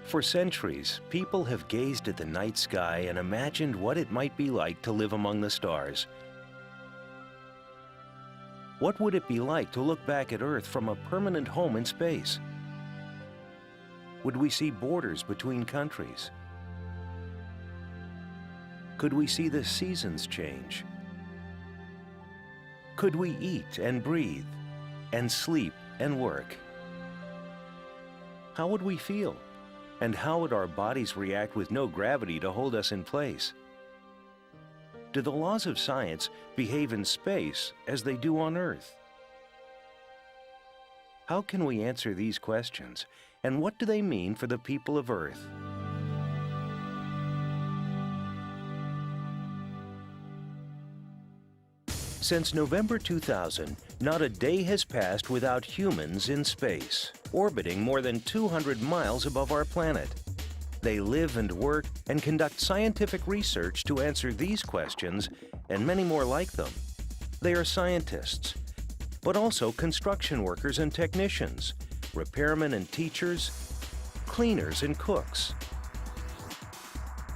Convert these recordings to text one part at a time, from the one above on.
For centuries, people have gazed at the night sky and imagined what it might be like to live among the stars. What would it be like to look back at Earth from a permanent home in space? Would we see borders between countries? Could we see the seasons change? Could we eat and breathe, and sleep and work? How would we feel? And how would our bodies react with no gravity to hold us in place? Do the laws of science behave in space as they do on Earth? How can we answer these questions, and what do they mean for the people of Earth? Since November 2000, not a day has passed without humans in space, orbiting more than 200 miles above our planet. They live and work and conduct scientific research to answer these questions and many more like them. They are scientists, but also construction workers and technicians, repairmen and teachers, cleaners and cooks.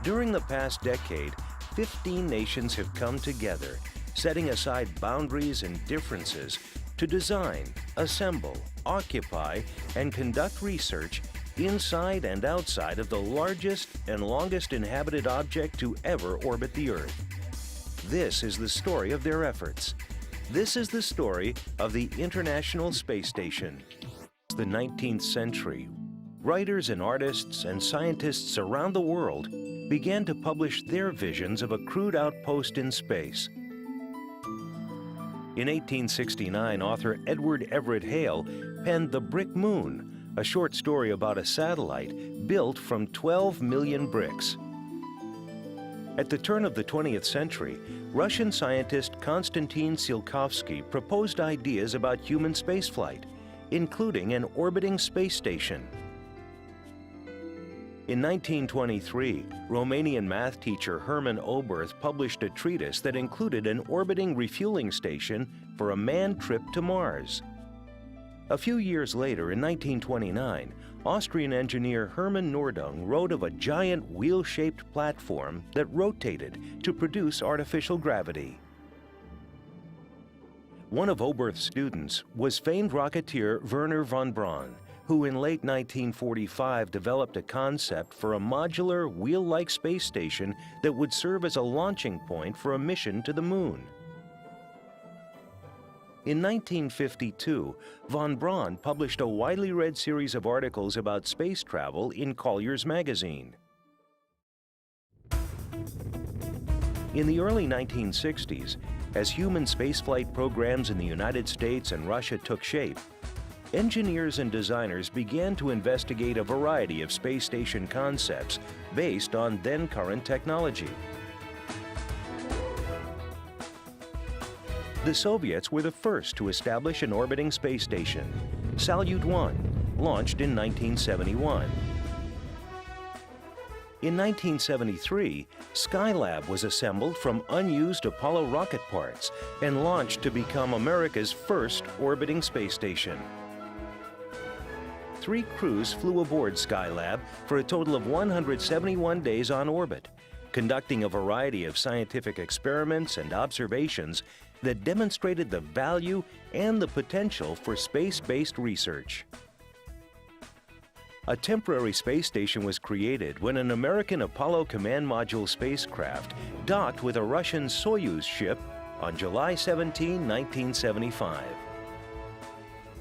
During the past decade, 15 nations have come together, setting aside boundaries and differences to design, assemble, occupy, and conduct research inside and outside of the largest and longest inhabited object to ever orbit the Earth. This is the story of their efforts. This is the story of the International Space Station. In the 19th century, writers and artists and scientists around the world began to publish their visions of a crewed outpost in space. In 1869, author Edward Everett Hale penned The Brick Moon, a short story about a satellite built from 12 million bricks. At the turn of the 20th century, Russian scientist Konstantin Tsiolkovsky proposed ideas about human spaceflight, including an orbiting space station. In 1923, Romanian math teacher Herman Oberth published a treatise that included an orbiting refueling station for a manned trip to Mars. A few years later, in 1929, Austrian engineer Hermann Nordung wrote of a giant wheel-shaped platform that rotated to produce artificial gravity. One of Oberth's students was famed rocketeer Wernher von Braun, who in late 1945 developed a concept for a modular, wheel-like space station that would serve as a launching point for a mission to the Moon. In 1952, von Braun published a widely read series of articles about space travel in Collier's magazine. In the early 1960s, as human spaceflight programs in the United States and Russia took shape, engineers and designers began to investigate a variety of space station concepts based on then-current technology. The Soviets were the first to establish an orbiting space station, Salyut 1, launched in 1971. In 1973, Skylab was assembled from unused Apollo rocket parts and launched to become America's first orbiting space station. 3 crews flew aboard Skylab for a total of 171 days on orbit, conducting a variety of scientific experiments and observations that demonstrated the value and the potential for space-based research. A temporary space station was created when an American Apollo Command Module spacecraft docked with a Russian Soyuz ship on July 17, 1975.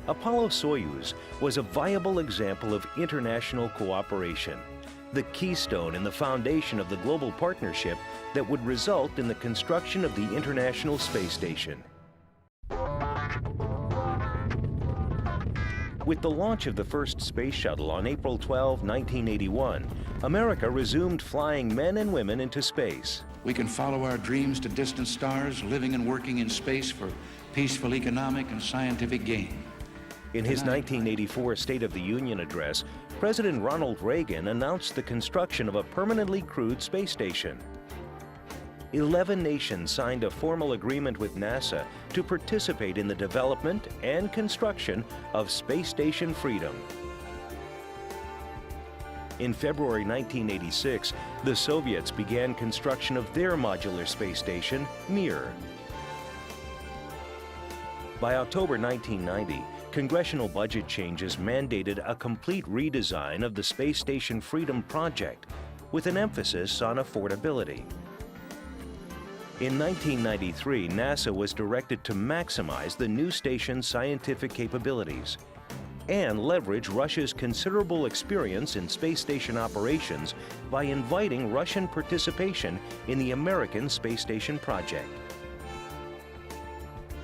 Apollo-Soyuz was a viable example of international cooperation, the keystone and the foundation of the global partnership that would result in the construction of the International Space Station. With the launch of the first space shuttle on April 12, 1981, America resumed flying men and women into space. We can follow our dreams to distant stars, living and working in space for peaceful economic and scientific gain. In his 1984 State of the Union address, President Ronald Reagan announced the construction of a permanently crewed space station. 11 nations signed a formal agreement with NASA to participate in the development and construction of Space Station Freedom. In February 1986, the Soviets began construction of their modular space station, Mir. By October 1990, congressional budget changes mandated a complete redesign of the Space Station Freedom project, with an emphasis on affordability. In 1993, NASA was directed to maximize the new station's scientific capabilities and leverage Russia's considerable experience in space station operations by inviting Russian participation in the American space station project.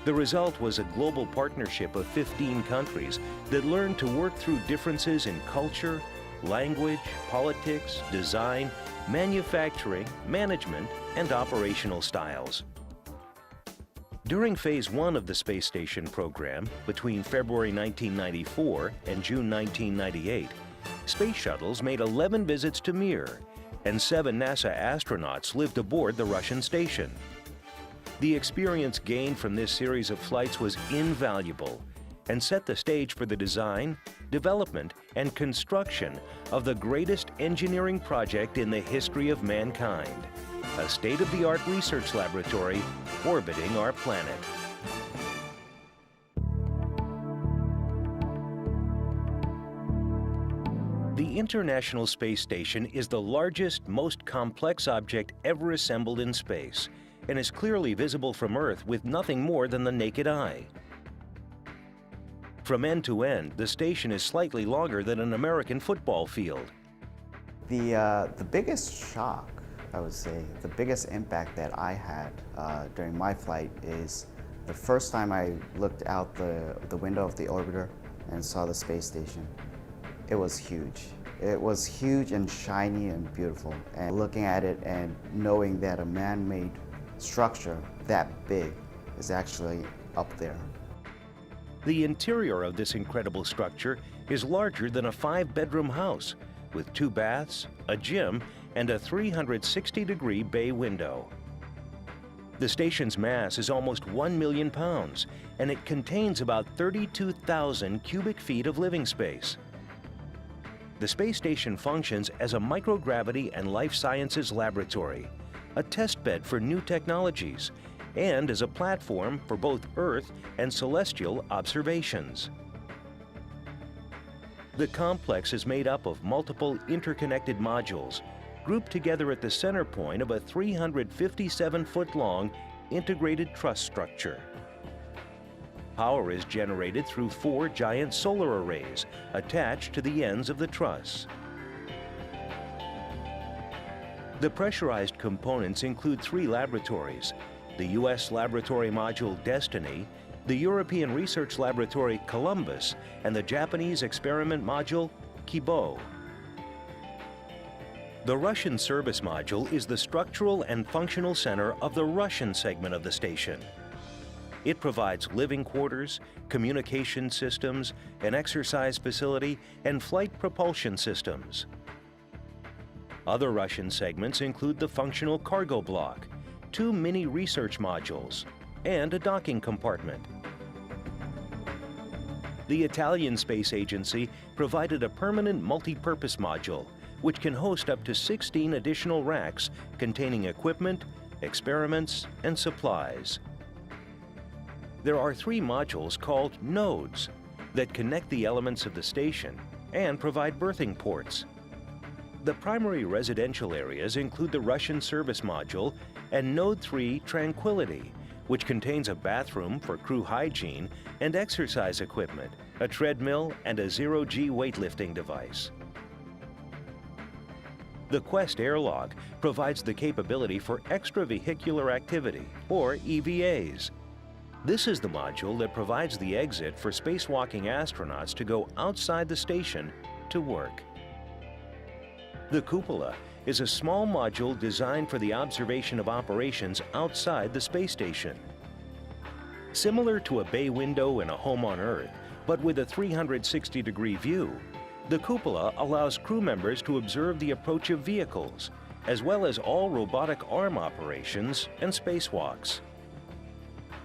The result was a global partnership of 15 countries that learned to work through differences in culture, language, politics, design, manufacturing, management, and operational styles. During Phase 1 of the space station program, between February 1994 and June 1998, space shuttles made 11 visits to Mir, and 7 NASA astronauts lived aboard the Russian station. The experience gained from this series of flights was invaluable and set the stage for the design, development, and construction of the greatest engineering project in the history of mankind, a state-of-the-art research laboratory orbiting our planet. The International Space Station is the largest, most complex object ever assembled in space, and is clearly visible from Earth with nothing more than the naked eye. From end to end, the station is slightly longer than an American football field. The biggest shock, I would say, the biggest impact that I had during my flight is the first time I looked out the window of the orbiter and saw the space station. It was huge. It was huge and shiny and beautiful. And looking at it and knowing that a man-made structure that big is actually up there. The interior of this incredible structure is larger than a 5-bedroom house, with 2 baths, a gym, and a 360-degree bay window. The station's mass is almost 1 million pounds, and it contains about 32,000 cubic feet of living space. The space station functions as a microgravity and life sciences laboratory, a testbed for new technologies, and as a platform for both Earth and celestial observations. The complex is made up of multiple interconnected modules, grouped together at the center point of a 357-foot-long integrated truss structure. Power is generated through 4 giant solar arrays attached to the ends of the truss. The pressurized components include 3 laboratories: the U.S. laboratory module Destiny, the European Research Laboratory Columbus, and the Japanese experiment module Kibo. The Russian service module is the structural and functional center of the Russian segment of the station. It provides living quarters, communication systems, an exercise facility, and flight propulsion systems. Other Russian segments include the functional cargo block, 2 mini research modules, and a docking compartment. The Italian Space Agency provided a permanent multi-purpose module, which can host up to 16 additional racks containing equipment, experiments, and supplies. There are 3 modules called nodes that connect the elements of the station and provide berthing ports. The primary residential areas include the Russian service module and Node 3 Tranquility, which contains a bathroom for crew hygiene and exercise equipment, a treadmill, and a zero-G weightlifting device. The Quest airlock provides the capability for extravehicular activity, or EVAs. This is the module that provides the exit for spacewalking astronauts to go outside the station to work. The cupola is a small module designed for the observation of operations outside the space station. Similar to a bay window in a home on Earth, but with a 360-degree view, the cupola allows crew members to observe the approach of vehicles, as well as all robotic arm operations and spacewalks.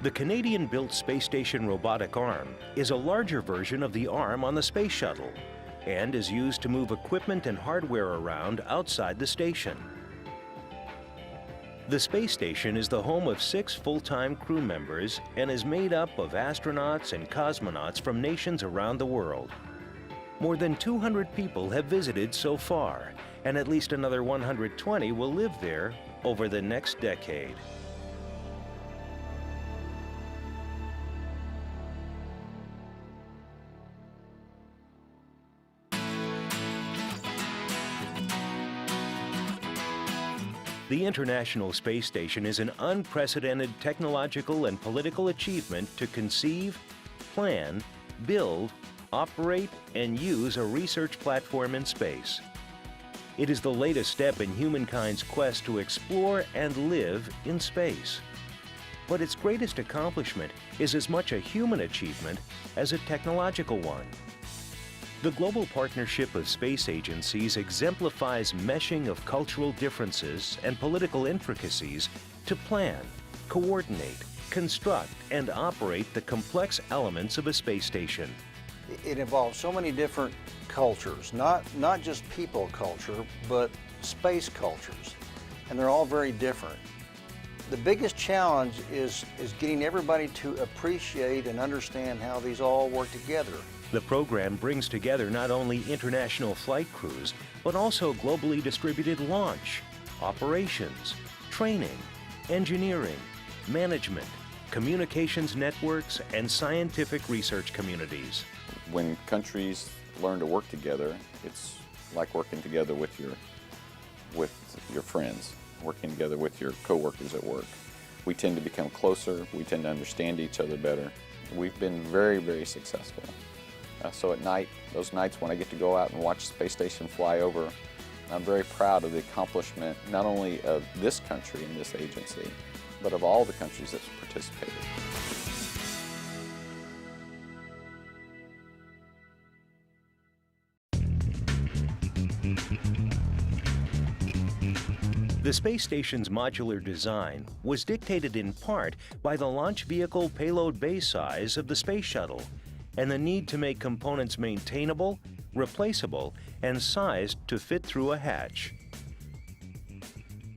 The Canadian-built Space Station Robotic Arm is a larger version of the arm on the Space Shuttle. and is used to move equipment and hardware around outside the station. The space station is the home of 6 full-time crew members and is made up of astronauts and cosmonauts from nations around the world. More than 200 people have visited so far, and at least another 120 will live there over the next decade. The International Space Station is an unprecedented technological and political achievement to conceive, plan, build, operate, and use a research platform in space. It is the latest step in humankind's quest to explore and live in space. But its greatest accomplishment is as much a human achievement as a technological one. The global partnership of space agencies exemplifies meshing of cultural differences and political intricacies to plan, coordinate, construct, and operate the complex elements of a space station. It involves so many different cultures, not just people culture, but space cultures, and they're all very different. The biggest challenge is getting everybody to appreciate and understand how these all work together. The program brings together not only international flight crews, but also globally distributed launch, operations, training, engineering, management, communications networks, and scientific research communities. When countries learn to work together, it's like working together with your friends, working together with your coworkers at work. We tend to become closer, we tend to understand each other better. We've been very, very successful. So at night, those nights when I get to go out and watch the space station fly over, I'm very proud of the accomplishment not only of this country and this agency, but of all the countries that's participated. The space station's modular design was dictated in part by the launch vehicle payload bay size of the space shuttle and the need to make components maintainable, replaceable, and sized to fit through a hatch.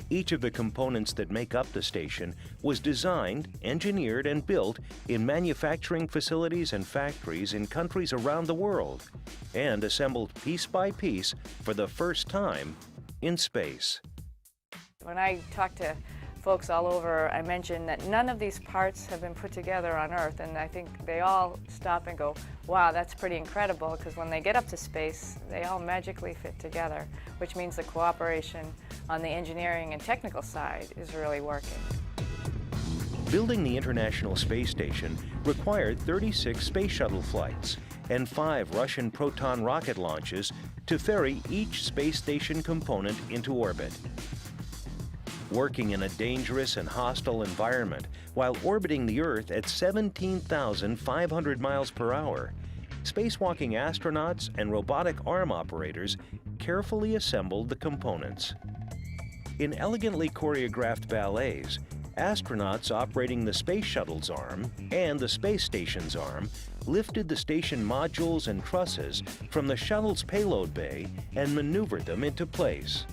Each of the components that make up the station was designed, engineered, and built in manufacturing facilities and factories in countries around the world, and assembled piece by piece for the first time in space. When I talk to folks all over, I mention that none of these parts have been put together on Earth, and I think they all stop and go, wow, that's pretty incredible, because when they get up to space, they all magically fit together, which means the cooperation on the engineering and technical side is really working. Building the International Space Station required 36 space shuttle flights and 5 Russian Proton rocket launches to ferry each space station component into orbit. Working in a dangerous and hostile environment while orbiting the Earth at 17,500 miles per hour, spacewalking astronauts and robotic arm operators carefully assembled the components. In elegantly choreographed ballets, astronauts operating the space shuttle's arm and the space station's arm lifted the station modules and trusses from the shuttle's payload bay and maneuvered them into place.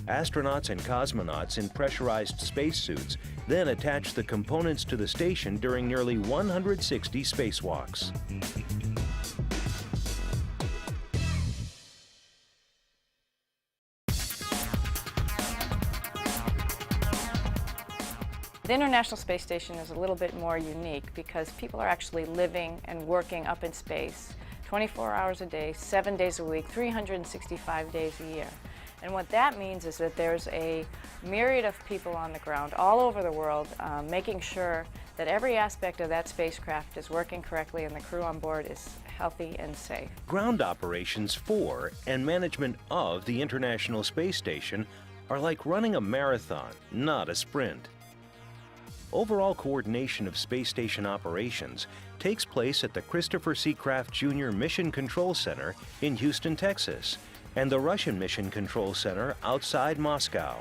Astronauts and cosmonauts in pressurized spacesuits then attached the components to the station during nearly 160 spacewalks. The International Space Station is a little bit more unique because people are actually living and working up in space 24 hours a day, 7 days a week, 365 days a year. And what that means is that there's a myriad of people on the ground all over the world making sure that every aspect of that spacecraft is working correctly and the crew on board is healthy and safe. Ground operations for and management of the International Space Station are like running a marathon, not a sprint. Overall coordination of space station operations takes place at the Christopher C. Kraft Jr. Mission Control Center in Houston, Texas, and the Russian Mission Control Center outside Moscow.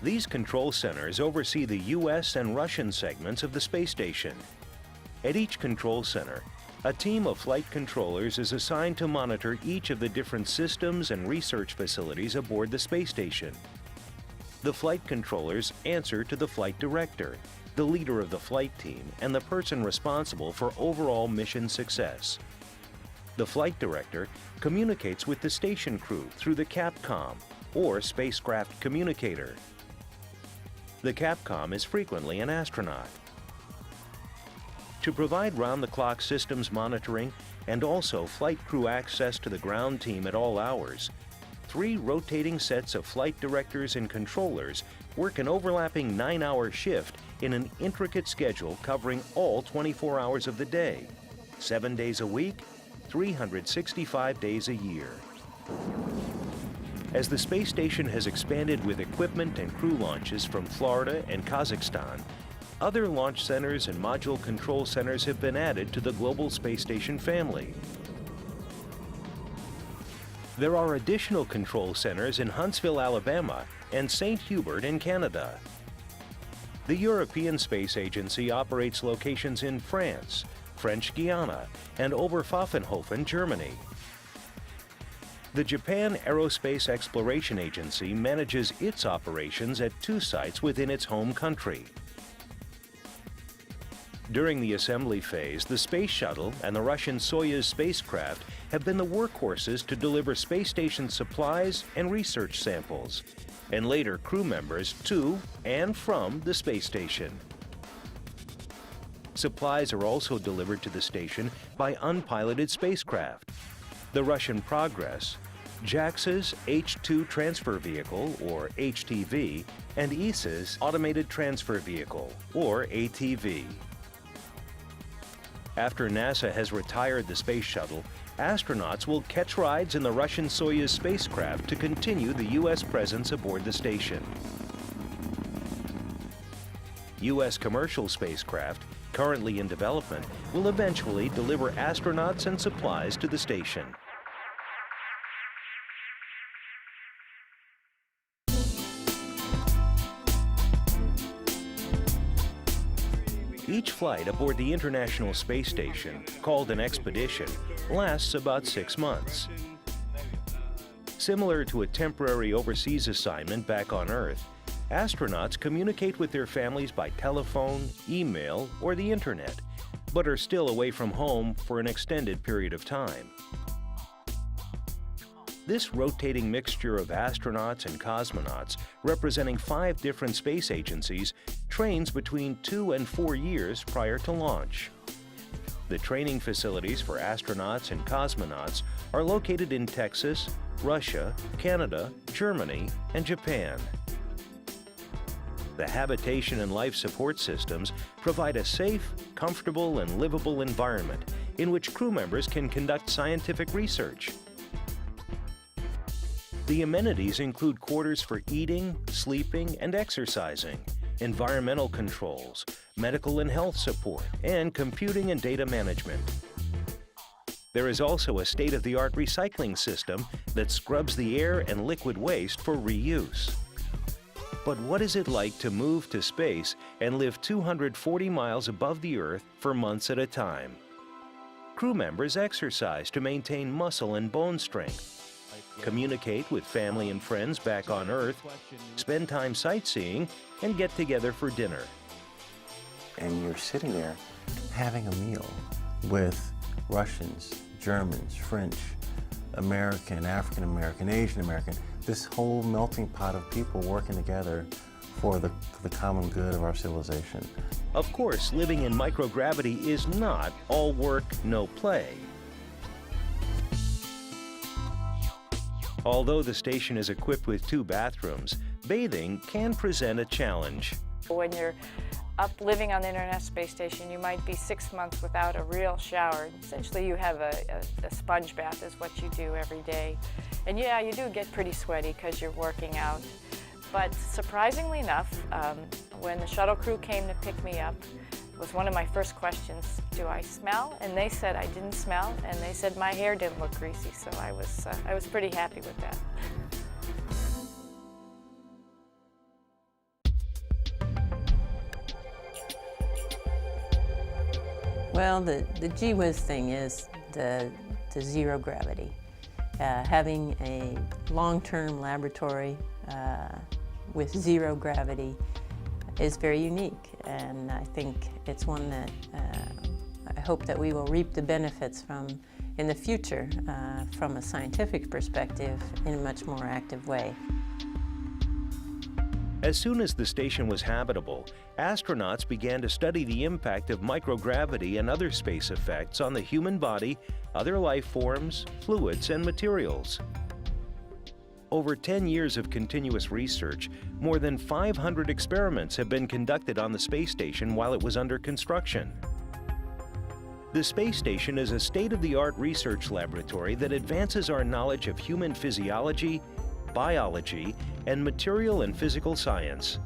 These control centers oversee the U.S. and Russian segments of the space station. At each control center, A team of flight controllers is assigned to monitor each of the different systems and research facilities aboard the space station. The flight controllers answer to the flight director, the leader of the flight team, and the person responsible for overall mission success. The flight director communicates with the station crew through the Capcom, or spacecraft communicator. The Capcom is frequently an astronaut. To provide round-the-clock systems monitoring and also flight crew access to the ground team at all hours, 3 rotating sets of flight directors and controllers work an overlapping 9-hour shift in an intricate schedule covering all 24 hours of the day, 7 days a week, 365 days a year. As the space station has expanded with equipment and crew launches from Florida and Kazakhstan, other launch centers and module control centers have been added to the global space station family. There are additional control centers in Huntsville, Alabama, and St. Hubert in Canada. The European Space Agency operates locations in France, French Guiana, and Oberpfaffenhofen, Germany. The Japan Aerospace Exploration Agency manages its operations at 2 sites within its home country. During the assembly phase, the Space Shuttle and the Russian Soyuz spacecraft have been the workhorses to deliver space station supplies and research samples, and later crew members to and from the space station. Supplies are also delivered to the station by unpiloted spacecraft. The Russian Progress, JAXA's H-2 Transfer Vehicle, or HTV, and ESA's Automated Transfer Vehicle, or ATV. After NASA has retired the space shuttle, astronauts will catch rides in the Russian Soyuz spacecraft to continue the U.S. presence aboard the station. U.S. commercial spacecraft, currently in development, will eventually deliver astronauts and supplies to the station. Each flight aboard the International Space Station, called an expedition, lasts about 6 months. Similar to a temporary overseas assignment back on Earth, astronauts communicate with their families by telephone, email, or the internet, but are still away from home for an extended period of time. This rotating mixture of astronauts and cosmonauts, representing 5 different space agencies, trains between 2 and 4 years prior to launch. The training facilities for astronauts and cosmonauts are located in Texas, Russia, Canada, Germany, and Japan. The habitation and life support systems provide a safe, comfortable, and livable environment in which crew members can conduct scientific research. The amenities include quarters for eating, sleeping, and exercising, environmental controls, medical and health support, and computing and data management. There is also a state-of-the-art recycling system that scrubs the air and liquid waste for reuse. But what is it like to move to space and live 240 miles above the Earth for months at a time? Crew members exercise to maintain muscle and bone strength, communicate with family and friends back on Earth, spend time sightseeing, and get together for dinner. And you're sitting there having a meal with Russians, Germans, French, American, African American, Asian American, this whole melting pot of people working together for the common good of our civilization. Of course, living in microgravity is not all work, no play. Although the station is equipped with 2 bathrooms, bathing can present a challenge. When you're up living on the International Space Station, you might be 6 months without a real shower. Essentially, you have a sponge bath is what you do every day. And yeah, you do get pretty sweaty because you're working out. But surprisingly enough, when the shuttle crew came to pick me up, it was one of my first questions, do I smell? And they said I didn't smell, and they said my hair didn't look greasy, so I was pretty happy with that. Well, the gee whiz thing is the zero gravity. Having a long-term laboratory with zero gravity is very unique, and I think it's one that I hope that we will reap the benefits from in the future from a scientific perspective in a much more active way. As soon as the station was habitable, astronauts began to study the impact of microgravity and other space effects on the human body, other life forms, fluids, and materials. Over 10 years of continuous research, more than 500 experiments have been conducted on the space station while it was under construction. The space station is a state-of-the-art research laboratory that advances our knowledge of human physiology, biology, and material and physical science.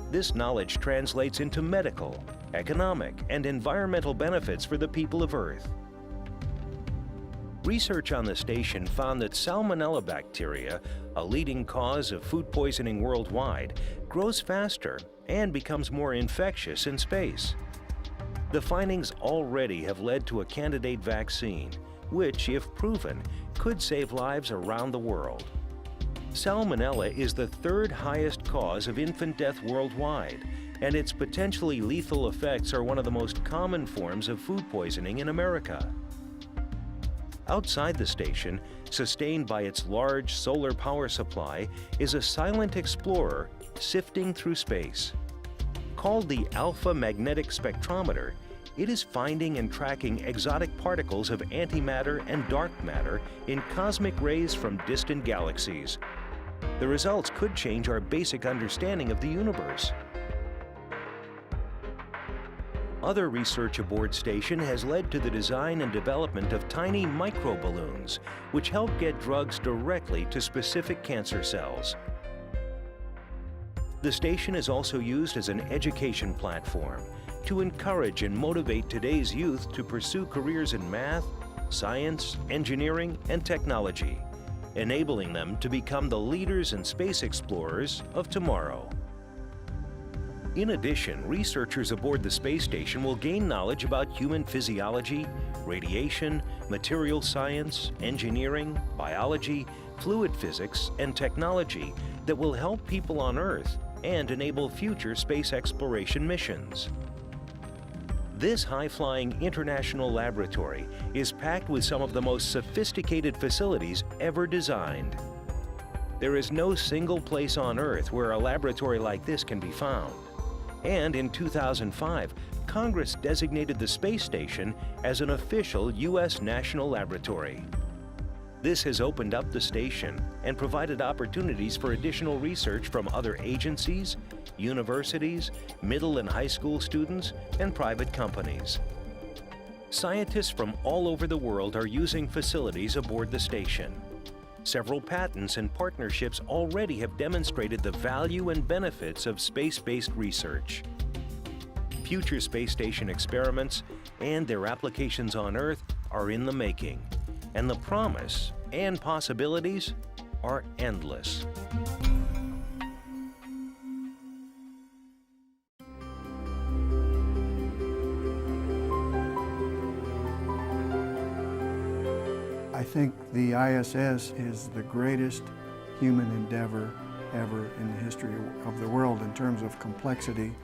This knowledge translates into medical, economic, and environmental benefits for the people of Earth. Research on the station found that Salmonella bacteria, a leading cause of food poisoning worldwide, grows faster and becomes more infectious in space. The findings already have led to a candidate vaccine, which, if proven, could save lives around the world. Salmonella is the third highest cause of infant death worldwide, and its potentially lethal effects are one of the most common forms of food poisoning in America. Outside the station, sustained by its large solar power supply, is a silent explorer sifting through space. Called the Alpha Magnetic Spectrometer, it is finding and tracking exotic particles of antimatter and dark matter in cosmic rays from distant galaxies. The results could change our basic understanding of the universe. Other research aboard station has led to the design and development of tiny microballoons, which help get drugs directly to specific cancer cells. The station is also used as an education platform to encourage and motivate today's youth to pursue careers in math, science, engineering, and technology, enabling them to become the leaders and space explorers of tomorrow. In addition, researchers aboard the space station will gain knowledge about human physiology, radiation, material science, engineering, biology, fluid physics, and technology that will help people on Earth and enable future space exploration missions. This high-flying international laboratory is packed with some of the most sophisticated facilities ever designed. There is no single place on Earth where a laboratory like this can be found. And in 2005, Congress designated the space station as an official U.S. national laboratory. This has opened up the station and provided opportunities for additional research from other agencies, universities, middle and high school students, and private companies. Scientists from all over the world are using facilities aboard the station. Several patents and partnerships already have demonstrated the value and benefits of space-based research. Future space station experiments and their applications on Earth are in the making, and the promise and possibilities are endless. I think the ISS is the greatest human endeavor ever in the history of the world in terms of complexity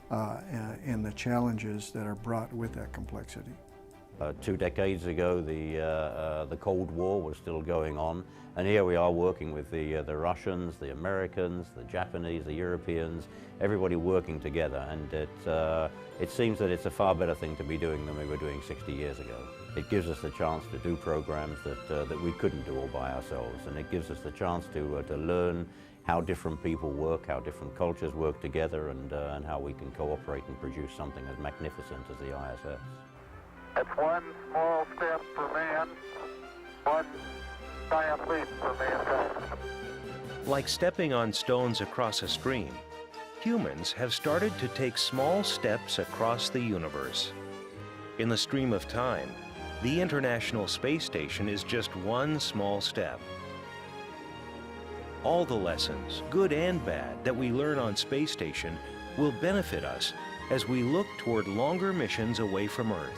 and the challenges that are brought with that complexity. 2 decades ago, the Cold War was still going on, and here we are working with the Russians, the Americans, the Japanese, the Europeans, everybody working together, and it seems that it's a far better thing to be doing than we were doing 60 years ago. It gives us the chance to do programs that we couldn't do all by ourselves, and it gives us the chance to learn how different people work, how different cultures work together, and how we can cooperate and produce something as magnificent as the ISS. It's one small step for man, one giant leap for mankind. Like stepping on stones across a stream, humans have started to take small steps across the universe. In the stream of time, the International Space Station is just one small step. All the lessons, good and bad, that we learn on Space Station will benefit us as we look toward longer missions away from Earth.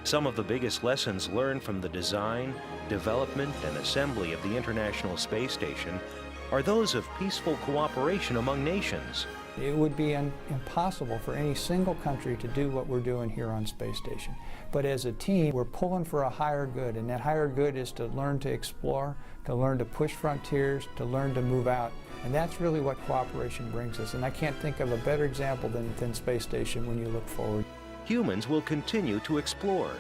Some of the biggest lessons learned from the design, development, and assembly of the International Space Station are those of peaceful cooperation among nations. It would be impossible for any single country to do what we're doing here on Space Station. But as a team, we're pulling for a higher good, and that higher good is to learn to explore, to learn to push frontiers, to learn to move out. And that's really what cooperation brings us. And I can't think of a better example than Space Station when you look forward. Humans will continue to explore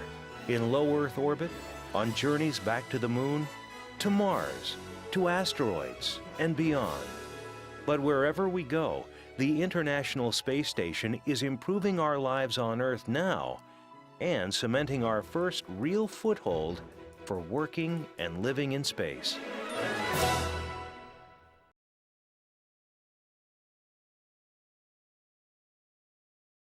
in low Earth orbit, on journeys back to the Moon, to Mars, to asteroids, and beyond. But wherever we go, the International Space Station is improving our lives on Earth now and cementing our first real foothold for working and living in space.